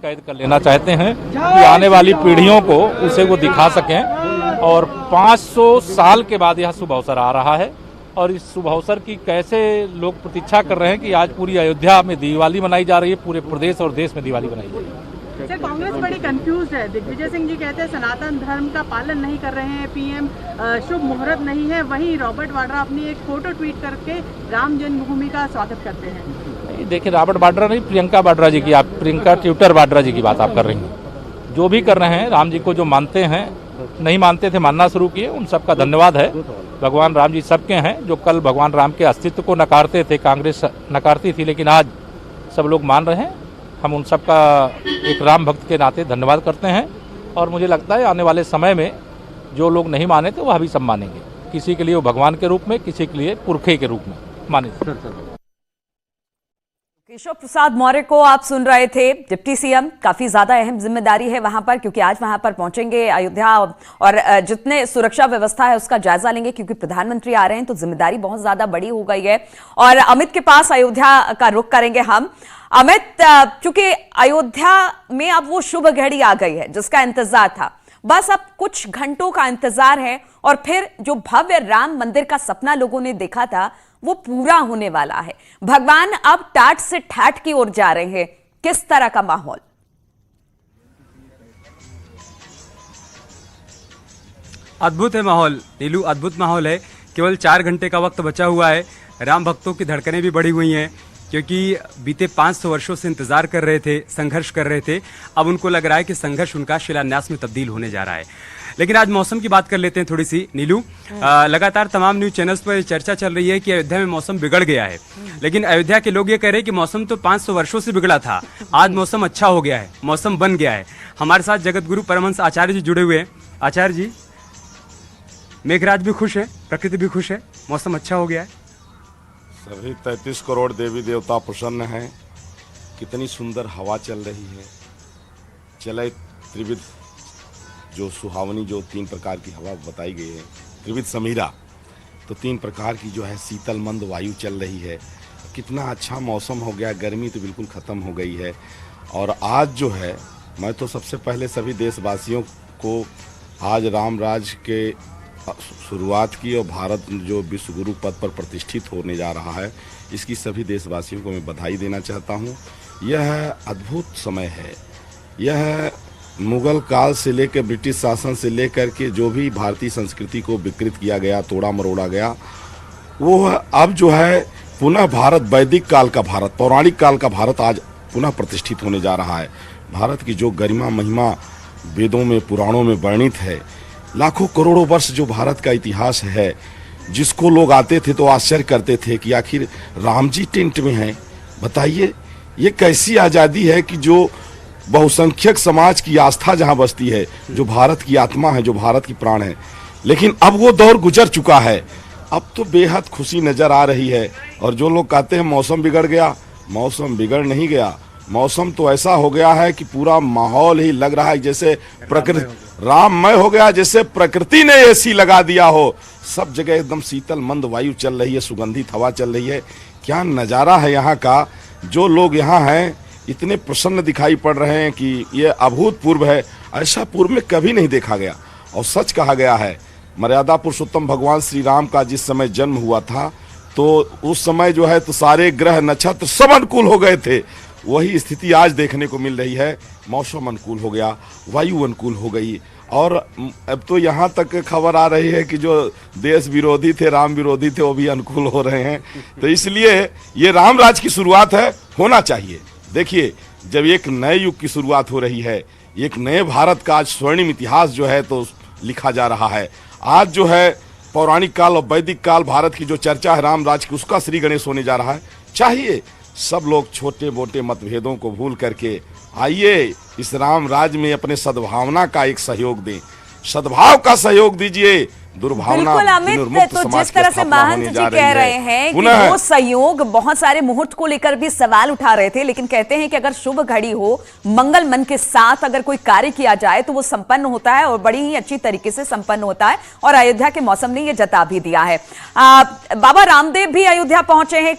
कैद कर लेना चाहते हैं कि आने वाली पीढ़ियों को उसे वो दिखा सकें। और 500 साल के बाद यह शुभ अवसर आ रहा है और इस शुभ अवसर की कैसे लोग प्रतीक्षा कर रहे हैं कि आज पूरी अयोध्या में दिवाली मनाई जा रही है, पूरे प्रदेश और देश में दिवाली मनाई जा रही है। सर, कांग्रेस बड़ी कंफ्यूज है। दिग्विजय सिंह जी कहते हैं सनातन धर्म का पालन नहीं कर रहे हैं, पीएम शुभ मुहूर्त नहीं है। वहीं रॉबर्ट वाड्रा अपनी एक फोटो ट्वीट करके राम जन्मभूमि का स्वागत करते हैं। देखिए, रॉबर्ट वाड्रा नहीं, प्रियंका वाड्रा जी की, आप प्रियंका ट्विटर वाड्रा जी की बात आप कर रही हैं। जो भी कर रहे हैं, राम जी को जो मानते हैं, नहीं मानते थे मानना शुरू किए, उन सबका धन्यवाद है। भगवान राम जी सबके हैं। जो कल भगवान राम के अस्तित्व को नकारते थे, कांग्रेस नकारती थी, लेकिन आज सब लोग मान रहे हैं। हम उन सबका एक राम भक्त के नाते धन्यवाद करते हैं और मुझे लगता है आने वाले समय में जो लोग नहीं माने थे वो अभी सब मानेंगे। किसी के लिए वो भगवान के रूप में, किसी के लिए पुरखे के रूप में माने। केशव प्रसाद मौर्य को आप सुन रहे थे, डिप्टी सीएम। काफी ज्यादा अहम जिम्मेदारी है वहां पर, क्योंकि आज वहां पर पहुंचेंगे अयोध्या और जितने सुरक्षा व्यवस्था है उसका जायजा लेंगे, क्योंकि प्रधानमंत्री आ रहे हैं तो जिम्मेदारी बहुत ज्यादा बड़ी हो गई है। और अमित के पास अयोध्या का रुख करेंगे हम। अमित, चूंकि अयोध्या में अब वो शुभ घड़ी आ गई है जिसका इंतजार था, बस अब कुछ घंटों का इंतजार है और फिर जो भव्य राम मंदिर का सपना लोगों ने देखा था वो पूरा होने वाला है। भगवान अब टाट से ठाट की ओर जा रहे हैं। किस तरह का माहौल? अद्भुत है माहौल नीलू, अद्भुत माहौल है। केवल 4 घंटे का वक्त बचा हुआ है। राम भक्तों की धड़कनें भी बढ़ी हुई हैं, क्योंकि बीते 500 वर्षों से इंतजार कर रहे थे, संघर्ष कर रहे थे। अब उनको लग रहा है कि संघर्ष उनका शिलान्यास में तब्दील होने जा रहा है। लेकिन आज मौसम की बात कर लेते हैं थोड़ी सी नीलू। लगातार तमाम न्यूज चैनल्स पर चर्चा चल रही है कि अयोध्या में मौसम बिगड़ गया है, लेकिन अयोध्या के लोग ये कह रहे हैं कि मौसम तो 500 वर्षों से बिगड़ा था, आज मौसम अच्छा हो गया है, मौसम बन गया है। हमारे साथ जगत गुरु परमहंस आचार्य जी जुड़े हुए हैं। आचार्य जी, मेघराज भी खुश है, प्रकृति भी खुश है, मौसम अच्छा हो गया है। सभी 33 करोड़ देवी देवता प्रसन्न हैं। कितनी सुंदर हवा चल रही है। चले त्रिविध जो सुहावनी, जो 3 प्रकार की हवा बताई गई है, त्रिविध समीरा, तो 3 प्रकार की जो है शीतल मंद वायु चल रही है। कितना अच्छा मौसम हो गया, गर्मी तो बिल्कुल ख़त्म हो गई है। और आज जो है, मैं तो सबसे पहले सभी देशवासियों को आज राम राज के शुरुआत की और भारत जो विश्व गुरु पद पर प्रतिष्ठित होने जा रहा है, इसकी सभी देशवासियों को मैं बधाई देना चाहता हूँ। यह अद्भुत समय है। यह मुगल काल से लेकर ब्रिटिश शासन से लेकर के जो भी भारतीय संस्कृति को विकृत किया गया, तोड़ा मरोड़ा गया, वो अब जो है पुनः भारत, वैदिक काल का भारत, पौराणिक काल का भारत आज पुनः प्रतिष्ठित होने जा रहा है। भारत की जो गरिमा महिमा वेदों में, पुराणों में वर्णित है, लाखों करोड़ों वर्ष जो भारत का इतिहास है, जिसको लोग आते थे तो आश्चर्य करते थे कि आखिर राम जी टेंट में हैं। बताइए, ये कैसी आज़ादी है कि जो बहुसंख्यक समाज की आस्था जहां बसती है, जो भारत की आत्मा है, जो भारत की प्राण है। लेकिन अब वो दौर गुजर चुका है। अब तो बेहद खुशी नजर आ रही है। और जो लोग कहते हैं मौसम बिगड़ गया, मौसम बिगड़ नहीं गया। मौसम तो ऐसा हो गया है कि पूरा माहौल ही लग रहा है जैसे प्रकृति राममय हो गया, जैसे प्रकृति ने एसी लगा दिया हो। सब जगह एकदम शीतल मंद वायु चल रही है, सुगंधित हवा चल रही है। क्या नज़ारा है यहाँ का। जो लोग यहाँ हैं इतने प्रसन्न दिखाई पड़ रहे हैं कि ये अभूतपूर्व है। ऐसा पूर्व में कभी नहीं देखा गया। और सच कहा गया है, मर्यादा पुरुषोत्तम भगवान श्री राम का जिस समय जन्म हुआ था, तो उस समय जो है तो सारे ग्रह नक्षत्र सब अनुकूल हो गए थे। वही स्थिति आज देखने को मिल रही है। मौसम अनुकूल हो गया, वायु अनुकूल हो गई। और अब तो यहाँ तक खबर आ रही है कि जो देश विरोधी थे, राम विरोधी थे, वो भी अनुकूल हो रहे हैं। तो इसलिए ये राम राज की शुरुआत है, होना चाहिए। देखिए, जब एक नए युग की शुरुआत हो रही है, एक नए भारत का आज स्वर्णिम इतिहास जो है तो लिखा जा रहा है। आज जो है पौराणिक काल और वैदिक काल भारत की जो चर्चा है राम राज की, उसका श्री गणेश होने जा रहा है। चाहिए सब लोग छोटे मोटे मतभेदों को भूल करके आइए इस राम राज में अपने सद्भावना का एक सहयोग दें, सद्भाव का सहयोग दीजिए। दुर्भावना बिल्कुल अमित, तो जिस तरह से महंत जी कह रहे हैं कि वो सहयोग, बहुत सारे मुहूर्त को लेकर भी सवाल उठा रहे थे, लेकिन कहते हैं कि अगर शुभ घड़ी हो, मंगल मन के साथ अगर कोई कार्य किया जाए तो वो संपन्न होता है और बड़ी ही अच्छी तरीके से संपन्न होता है। और अयोध्या के मौसम ने ये जता भी दिया है। बाबा रामदेव भी अयोध्या पहुंचे हैं।